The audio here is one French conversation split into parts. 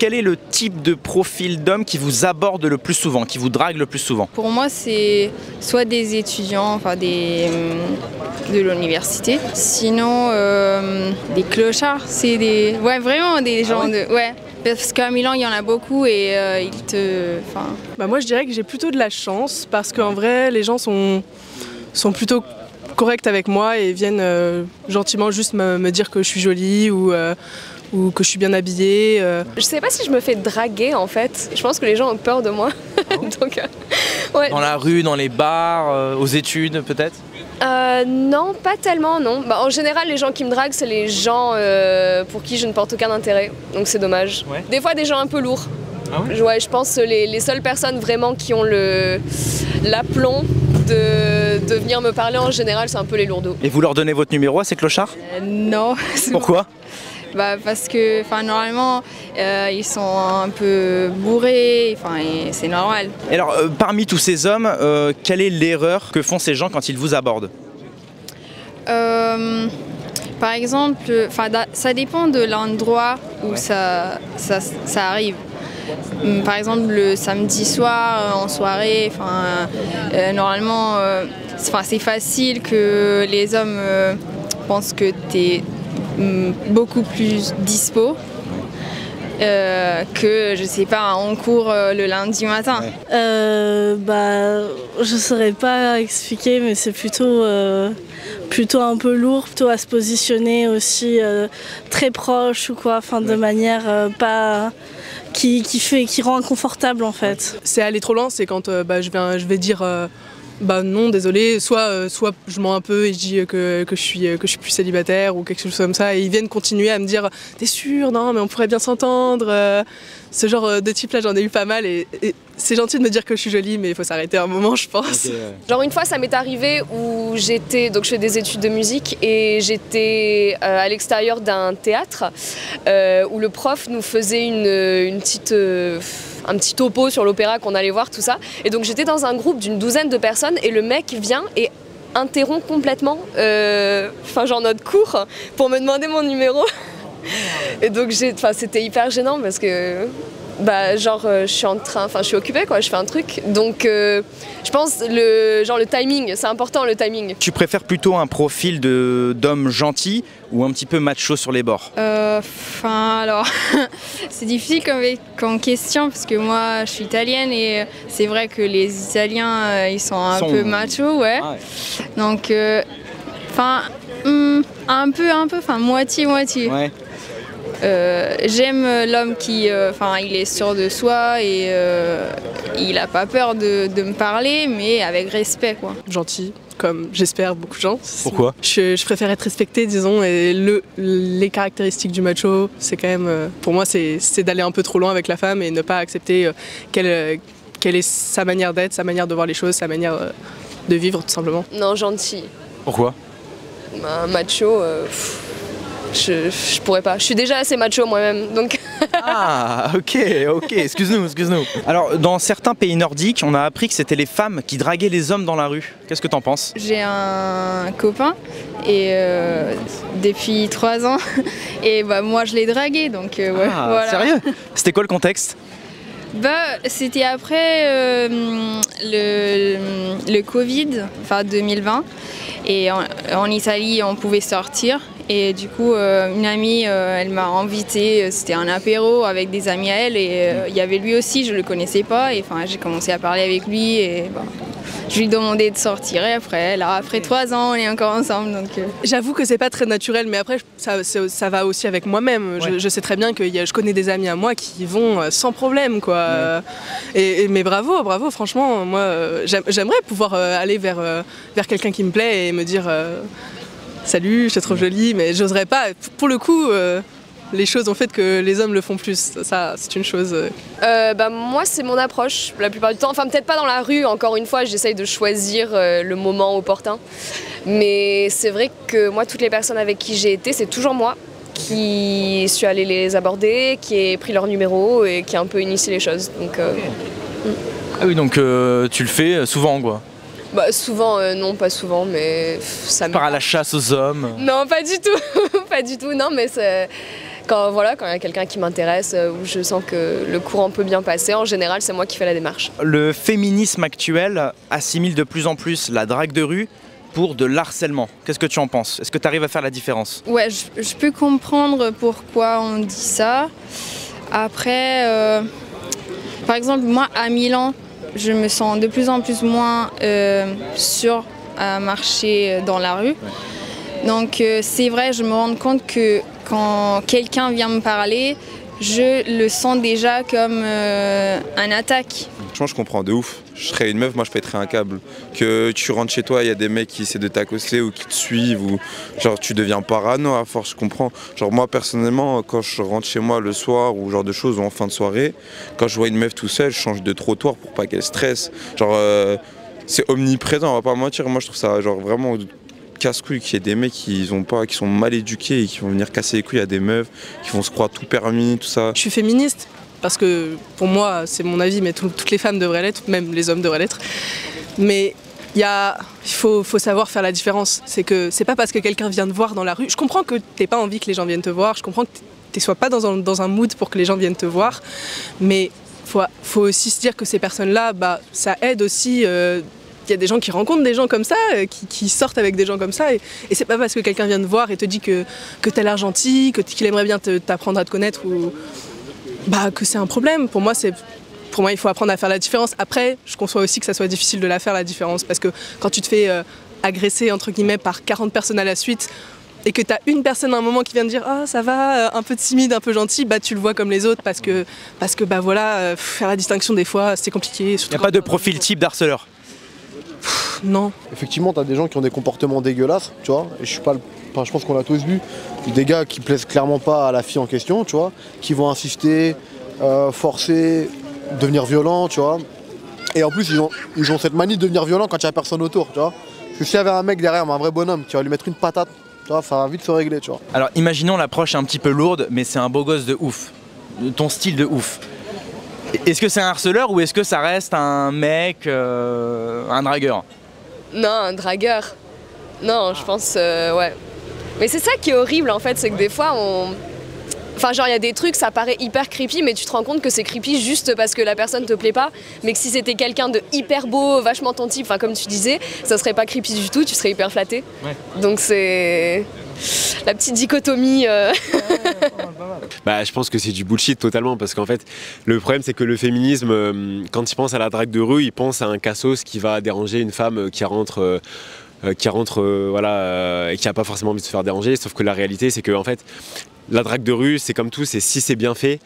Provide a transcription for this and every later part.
quel est le type de profil d'homme qui vous aborde le plus souvent, qui vous drague le plus souvent? Pour moi, c'est soit des étudiants, enfin de l'université, sinon des clochards, c'est des... Ouais, vraiment des gens de... Ouais. Parce qu'à Milan, il y en a beaucoup et ils te... Bah moi, je dirais que j'ai plutôt de la chance parce qu'en vrai, les gens sont plutôt corrects avec moi et viennent gentiment juste me dire que je suis jolie ou que je suis bien habillée. Je sais pas si je me fais draguer en fait. Je pense que les gens ont peur de moi. Donc, ouais. Dans la rue, dans les bars, aux études peut-être? Non, pas tellement, non. Bah, en général, les gens qui me draguent, c'est les gens pour qui je ne porte aucun intérêt. Donc c'est dommage. Ouais. Des fois, des gens un peu lourds. Ah ouais? Ouais, je pense que les seules personnes vraiment qui ont l'aplomb de venir me parler en général, c'est un peu les lourdeaux. Et vous leur donnez votre numéro à ces clochards? Non. Pourquoi? Bah parce que normalement ils sont un peu bourrés, c'est normal. Et alors parmi tous ces hommes, quelle est l'erreur que font ces gens quand ils vous abordent? Par exemple, ça dépend de l'endroit où ça arrive. Par exemple le samedi soir en soirée, normalement c'est facile que les hommes pensent que t'es beaucoup plus dispo que je sais pas en cours le lundi matin. Ouais. Je saurais pas expliquer, mais c'est plutôt un peu lourd, plutôt à se positionner aussi très proche ou quoi, de manière pas qui rend inconfortable en fait. C'est aller trop loin, c'est quand je vais dire non, désolé, soit je mens un peu et je dis que je suis plus célibataire ou quelque chose comme ça et ils viennent continuer à me dire t'es sûr, non mais on pourrait bien s'entendre. Ce genre de type là j'en ai eu pas mal et c'est gentil de me dire que je suis jolie mais il faut s'arrêter un moment je pense. Okay, ouais. Genre une fois ça m'est arrivé où donc je fais des études de musique et j'étais à l'extérieur d'un théâtre où le prof nous faisait un petit topo sur l'opéra qu'on allait voir, tout ça. Et donc j'étais dans un groupe d'une douzaine de personnes et le mec vient et interrompt complètement notre cours pour me demander mon numéro. Et donc c'était hyper gênant parce que je suis occupée quoi, je fais un truc. Donc je pense le timing, c'est important le timing. Tu préfères plutôt un profil d'homme gentil ou un petit peu macho sur les bords? Alors c'est difficile comme question parce que moi je suis italienne et c'est vrai que les Italiens ils sont un peu machos, ouais. Ah ouais. Donc un peu, moitié-moitié. Ouais. J'aime l'homme qui il est sûr de soi et il a pas peur de me parler mais avec respect quoi. Gentil, comme j'espère beaucoup de gens. Pourquoi? Je préfère être respectée disons et les caractéristiques du macho c'est quand même pour moi c'est d'aller un peu trop loin avec la femme et ne pas accepter quelle est sa manière d'être, sa manière de voir les choses, sa manière de vivre tout simplement. Non, gentil. Pourquoi? Macho, je pourrais pas. Je suis déjà assez macho moi-même, donc... Ah, ok, excuse-nous. Alors, dans certains pays nordiques, on a appris que c'était les femmes qui draguaient les hommes dans la rue. Qu'est-ce que t'en penses? J'ai un copain, et depuis 3 ans, et moi je l'ai dragué, donc ouais, voilà. Sérieux? C'était quoi le contexte? C'était après le Covid, 2020, et en Italie on pouvait sortir. Et du coup, une amie, elle m'a invitée, c'était un apéro avec des amis à elle et il y avait lui aussi, je le connaissais pas et j'ai commencé à parler avec lui et je lui ai demandé de sortir et après 3 ans, on est encore ensemble. Donc J'avoue que c'est pas très naturel, mais après ça va aussi avec moi-même. Ouais. Je sais très bien que je connais des amis à moi qui y vont sans problème, quoi. Ouais. Mais bravo, franchement, moi j'aimerais pouvoir aller vers quelqu'un qui me plaît et me dire salut, je te trouve jolie, mais j'oserais pas. Pour le coup, les choses ont fait que les hommes le font plus. Ça, c'est une chose. Moi, c'est mon approche la plupart du temps. Enfin, peut-être pas dans la rue, encore une fois, j'essaye de choisir le moment opportun. Mais c'est vrai que moi, toutes les personnes avec qui j'ai été, c'est toujours moi qui suis allée les aborder, qui ai pris leur numéro et qui a un peu initié les choses. Donc, Ah oui, donc tu le fais souvent, quoi? Souvent, non, pas souvent, mais ça me... Par à la chasse aux hommes? Non, pas du tout, pas du tout, non, mais Quand il y a quelqu'un qui m'intéresse, où je sens que le courant peut bien passer, en général, c'est moi qui fais la démarche. Le féminisme actuel assimile de plus en plus la drague de rue pour de l'harcèlement. Qu'est-ce que tu en penses? Est-ce que tu arrives à faire la différence? Ouais, je peux comprendre pourquoi on dit ça. Après, par exemple, moi à Milan, je me sens de plus en plus moins sûre à marcher dans la rue. Donc c'est vrai, je me rends compte que quand quelqu'un vient me parler, je le sens déjà comme un attaque. Franchement, je comprends de ouf. Je serais une meuf, moi je pèterais un câble. Que tu rentres chez toi, il y a des mecs qui essaient de t'accoster ou qui te suivent, ou genre tu deviens parano à force, je comprends. Genre moi personnellement, quand je rentre chez moi le soir ou genre de choses, ou en fin de soirée, quand je vois une meuf tout seul, je change de trottoir pour pas qu'elle stresse. Genre c'est omniprésent, on va pas mentir. Moi je trouve ça genre vraiment casse-couille qu'il y ait des mecs qui sont mal éduqués et qui vont venir casser les couilles à des meufs, qui vont se croire tout permis, tout ça. Je suis féministe. Parce que pour moi, c'est mon avis, mais toutes les femmes devraient l'être, même les hommes devraient l'être. Mais il faut savoir faire la différence. C'est que c'est pas parce que quelqu'un vient te voir dans la rue. Je comprends que t'aies pas envie que les gens viennent te voir. Je comprends que tu sois pas dans un mood pour que les gens viennent te voir. Mais faut aussi se dire que ces personnes-là, ça aide aussi. Il y a des gens qui rencontrent des gens comme ça, qui sortent avec des gens comme ça. Et c'est pas parce que quelqu'un vient te voir et te dit que t'as l'air gentil, qu'il aimerait bien t'apprendre à te connaître que c'est un problème. Pour moi, il faut apprendre à faire la différence. Après, je conçois aussi que ça soit difficile de la faire, la différence, parce que quand tu te fais agresser, entre guillemets, par 40 personnes à la suite, et que tu as une personne à un moment qui vient te dire « Ah, ça va, un peu timide, un peu gentil », tu le vois comme les autres, parce que faire la distinction des fois, c'est compliqué. Il n'y a pas de profil type d'harceleur? Non. Effectivement, tu as des gens qui ont des comportements dégueulasses, tu vois, et je pense qu'on l'a tous vu, des gars qui plaisent clairement pas à la fille en question, tu vois, qui vont insister, forcer, devenir violents, tu vois. Et en plus, ils ont cette manie de devenir violents quand il n'y a personne autour, tu vois. Parce que s'il y avait un mec derrière, un vrai bonhomme, qui va lui mettre une patate, tu vois, ça va vite se régler, tu vois. Alors imaginons l'approche un petit peu lourde, mais c'est un beau gosse de ouf, ton style de ouf. Est-ce que c'est un harceleur ou est-ce que ça reste un mec, un dragueur? Non, un dragueur. Non, je pense, ouais. Mais c'est ça qui est horrible en fait, c'est que des fois il y a des trucs, ça paraît hyper creepy, mais tu te rends compte que c'est creepy juste parce que la personne te plaît pas, mais que si c'était quelqu'un de hyper beau, vachement ton type, comme tu disais, ça serait pas creepy du tout, tu serais hyper flatté. Ouais. Donc c'est la petite dichotomie. Je pense que c'est du bullshit totalement, parce qu'en fait, le problème c'est que le féminisme, quand il pense à la drague de rue, il pense à un cassos qui va déranger une femme qui rentre et qui n'a pas forcément envie de se faire déranger, sauf que la réalité c'est que en fait, la drague de rue, c'est comme tout, c'est si c'est bien fait,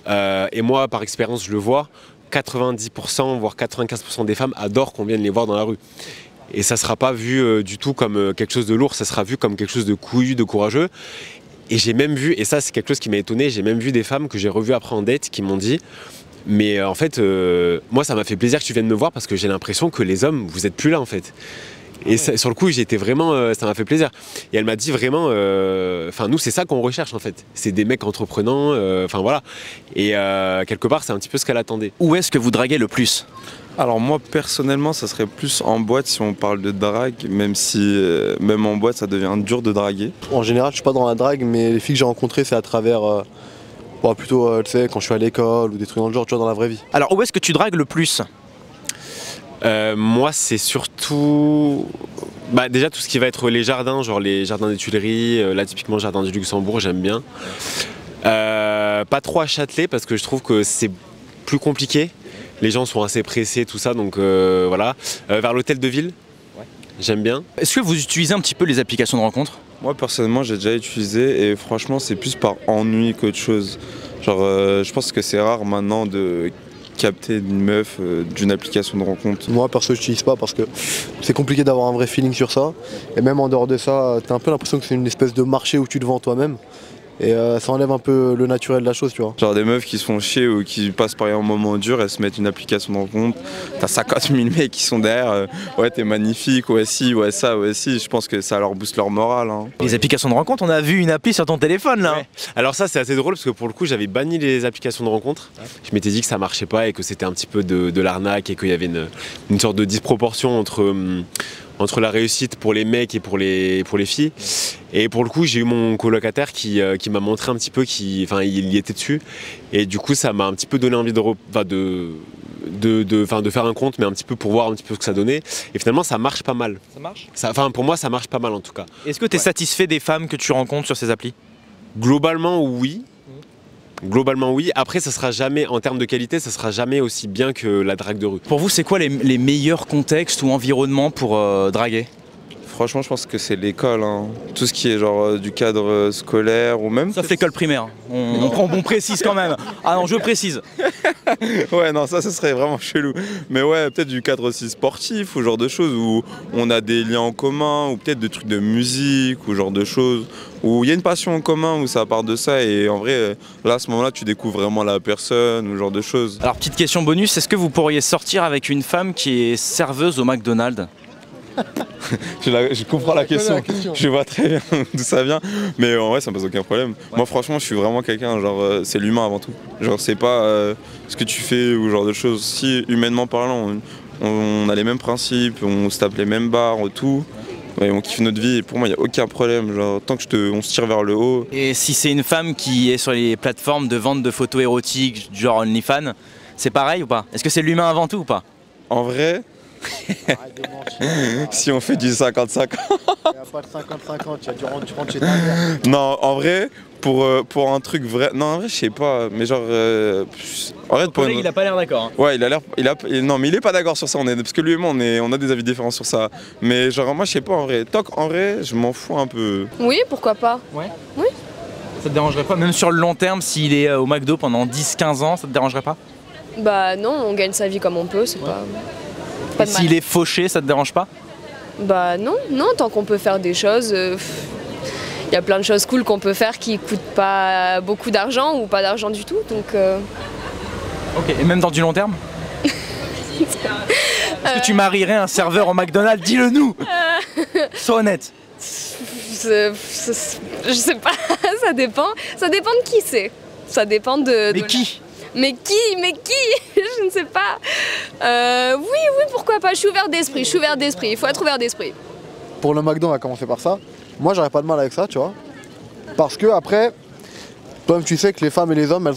et moi par expérience je le vois, 90% voire 95% des femmes adorent qu'on vienne les voir dans la rue. Et ça ne sera pas vu du tout comme quelque chose de lourd, ça sera vu comme quelque chose de couillu, de courageux. Et j'ai même vu, et ça c'est quelque chose qui m'a étonné, j'ai même vu des femmes que j'ai revues après en date qui m'ont dit mais en fait moi ça m'a fait plaisir que tu viennes me voir parce que j'ai l'impression que les hommes vous êtes plus là en fait. Et ça, sur le coup j'étais vraiment, ça m'a fait plaisir. Et elle m'a dit vraiment, nous c'est ça qu'on recherche en fait, c'est des mecs entreprenants, voilà. Et quelque part c'est un petit peu ce qu'elle attendait. Où est-ce que vous draguez le plus? Alors moi personnellement ça serait plus en boîte si on parle de drague, même si même en boîte ça devient dur de draguer. En général je suis pas dans la drague, mais les filles que j'ai rencontrées c'est à travers plutôt tu sais, quand je suis à l'école ou des trucs dans le genre, tu vois, dans la vraie vie. Alors où est-ce que tu dragues le plus? Moi c'est surtout déjà tout ce qui va être les jardins, genre les jardins des Tuileries, là typiquement le jardin du Luxembourg j'aime bien. Pas trop à Châtelet parce que je trouve que c'est plus compliqué. Les gens sont assez pressés, tout ça, donc voilà. Vers l'hôtel de ville, ouais. J'aime bien. Est-ce que vous utilisez un petit peu les applications de rencontres? Moi personnellement j'ai déjà utilisé et franchement c'est plus par ennui qu'autre chose. Genre je pense que c'est rare maintenant de capter une meuf d'une application de rencontre. Moi perso je n'utilise pas parce que c'est compliqué d'avoir un vrai feeling sur ça. Et même en dehors de ça, t'as un peu l'impression que c'est une espèce de marché où tu te vends toi-même. Et ça enlève un peu le naturel de la chose, tu vois. Genre des meufs qui se font chier ou qui passent par un moment dur, elles se mettent une application de rencontre. T'as 50 000 mecs qui sont derrière, ouais t'es magnifique, ouais si, ouais ça, ouais si. Je pense que ça leur booste leur morale. Hein. Les applications de rencontre, on a vu une appli sur ton téléphone là. Ouais. Alors ça c'est assez drôle parce que pour le coup j'avais banni les applications de rencontre. Je m'étais dit que ça marchait pas et que c'était un petit peu de l'arnaque et qu'il y avait une sorte de disproportion entre la réussite pour les mecs et pour les filles. Et pour le coup, j'ai eu mon colocataire qui m'a montré un petit peu, il y était dessus. Et du coup, ça m'a un petit peu donné envie de faire un compte, mais un petit peu pour voir un petit peu ce que ça donnait. Et finalement, ça marche pas mal. Ça marche? Pour moi, ça marche pas mal en tout cas. Est-ce que tu es satisfait des femmes que tu rencontres sur ces applis? Globalement, oui. Globalement, oui. Après, ça sera jamais, en termes de qualité, ça sera jamais aussi bien que la drague de rue. Pour vous, c'est quoi les meilleurs contextes ou environnements pour draguer? Franchement, je pense que c'est l'école, hein. Tout ce qui est genre du cadre scolaire ou même... Sauf l'école primaire, on précise quand même. Ah non, je précise. Ouais, non, ça serait vraiment chelou. Mais ouais, peut-être du cadre aussi sportif ou genre de choses où on a des liens en commun, ou peut-être des trucs de musique ou genre de choses où il y a une passion en commun, où ça part de ça. Et en vrai, là, à ce moment-là, tu découvres vraiment la personne ou genre de choses. Alors, petite question bonus, est-ce que vous pourriez sortir avec une femme qui est serveuse au McDonald's? Je comprends la question, je vois très bien d'où ça vient, mais en vrai ça me pose aucun problème. Ouais. Moi franchement je suis vraiment quelqu'un, genre c'est l'humain avant tout. Genre c'est pas ce que tu fais ou genre de choses. Si humainement parlant, on a les mêmes principes, on se tape les mêmes barres, tout. Ouais, on kiffe notre vie et pour moi il n'y a aucun problème, genre tant que on se tire vers le haut. Et si c'est une femme qui est sur les plateformes de vente de photos érotiques, genre OnlyFans, c'est pareil ou pas? Est-ce que c'est l'humain avant tout ou pas? En vrai, si on fait du 50-50. Il n'y a pas de 50-50, tu rentres chez ta mère. Non, en vrai, pour un truc vrai. Non, en vrai, je sais pas, mais genre. En vrai, il a pas l'air d'accord. Hein. Ouais, il a l'air. Non, mais il est pas d'accord sur ça, parce que lui et moi, on a des avis différents sur ça. Mais genre, moi, je sais pas, en vrai. En vrai, je m'en fous un peu. Oui, pourquoi pas? Ouais. Oui. Ça te dérangerait pas? Même sur le long terme, s'il est au McDo pendant 10-15 ans, ça te dérangerait pas? Bah non, on gagne sa vie comme on peut, c'est pas. Et s'il est fauché, ça te dérange pas? Bah non, tant qu'on peut faire des choses, y a plein de choses cool qu'on peut faire qui coûtent pas beaucoup d'argent ou pas d'argent du tout, donc... Ok, et même dans du long terme? Est-ce que tu marierais un serveur au McDonald's? Dis-le nous. Sois honnête. Je sais pas, ça dépend de qui c'est. Ça dépend de... Mais qui? Mais qui Je ne sais pas. Oui, pourquoi pas. Je suis ouvert d'esprit. Il faut être ouvert d'esprit. Pour le McDo, on va commencer par ça. Moi, j'aurais pas de mal avec ça, tu vois. Parce que après, toi-même, tu sais que les femmes et les hommes,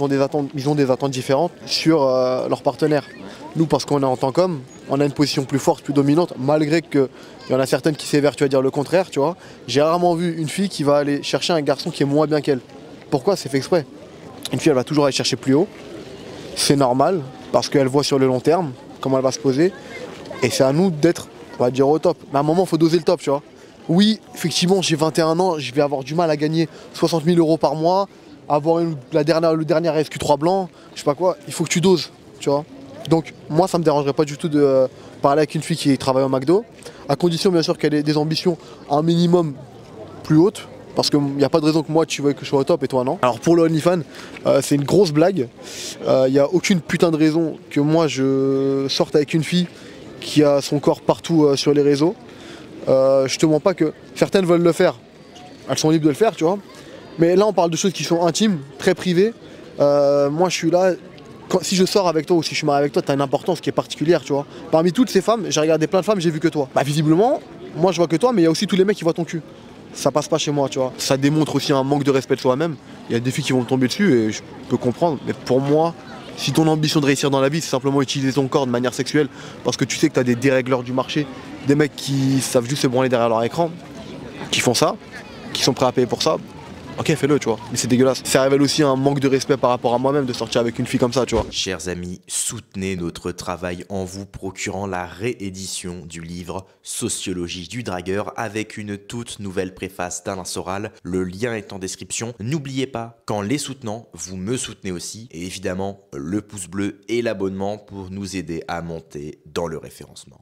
ils ont des attentes différentes sur leurs partenaires. Nous, parce qu'on est en tant qu'hommes, on a une position plus forte, plus dominante, malgré qu'il y en a certaines qui s'évertuent à dire le contraire, tu vois. J'ai rarement vu une fille qui va aller chercher un garçon qui est moins bien qu'elle. Pourquoi? C'est fait exprès. Une fille, elle va toujours aller chercher plus haut. C'est normal, parce qu'elle voit sur le long terme comment elle va se poser. Et c'est à nous d'être, on va dire, au top. Mais à un moment, il faut doser le top, tu vois. Oui, effectivement, j'ai 21 ans, je vais avoir du mal à gagner 60 000 € par mois, avoir le dernier SQ3 blanc, je sais pas quoi. Il faut que tu doses, tu vois. Donc, moi, ça me dérangerait pas du tout de parler avec une fille qui travaille au McDo, à condition, bien sûr, qu'elle ait des ambitions un minimum plus hautes. Parce qu'il n'y a pas de raison que moi tu veuilles que je sois au top et toi non. Alors pour le OnlyFans, c'est une grosse blague. Il n'y a aucune putain de raison que moi je sorte avec une fille qui a son corps partout sur les réseaux. Je te mens pas que certaines veulent le faire. Elles sont libres de le faire, tu vois. Mais là on parle de choses qui sont intimes, très privées. Moi je suis là, si je sors avec toi ou si je suis marié avec toi, tu as une importance qui est particulière, tu vois. Parmi toutes ces femmes, j'ai regardé plein de femmes, j'ai vu que toi. Bah visiblement, moi je vois que toi, mais il y a aussi tous les mecs qui voient ton cul. Ça passe pas chez moi, tu vois. Ça démontre aussi un manque de respect de soi-même. Il y a des filles qui vont me tomber dessus et je peux comprendre. Mais pour moi, si ton ambition de réussir dans la vie, c'est simplement utiliser ton corps de manière sexuelle, parce que tu sais que t'as des dérégleurs du marché, des mecs qui savent juste se branler derrière leur écran, qui font ça, qui sont prêts à payer pour ça, ok, fais-le, tu vois. Mais c'est dégueulasse. Ça révèle aussi un manque de respect par rapport à moi-même de sortir avec une fille comme ça, tu vois. Chers amis, soutenez notre travail en vous procurant la réédition du livre Sociologie du dragueur avec une toute nouvelle préface d'Alain Soral. Le lien est en description. N'oubliez pas qu'en les soutenant, vous me soutenez aussi. Et évidemment, le pouce bleu et l'abonnement pour nous aider à monter dans le référencement.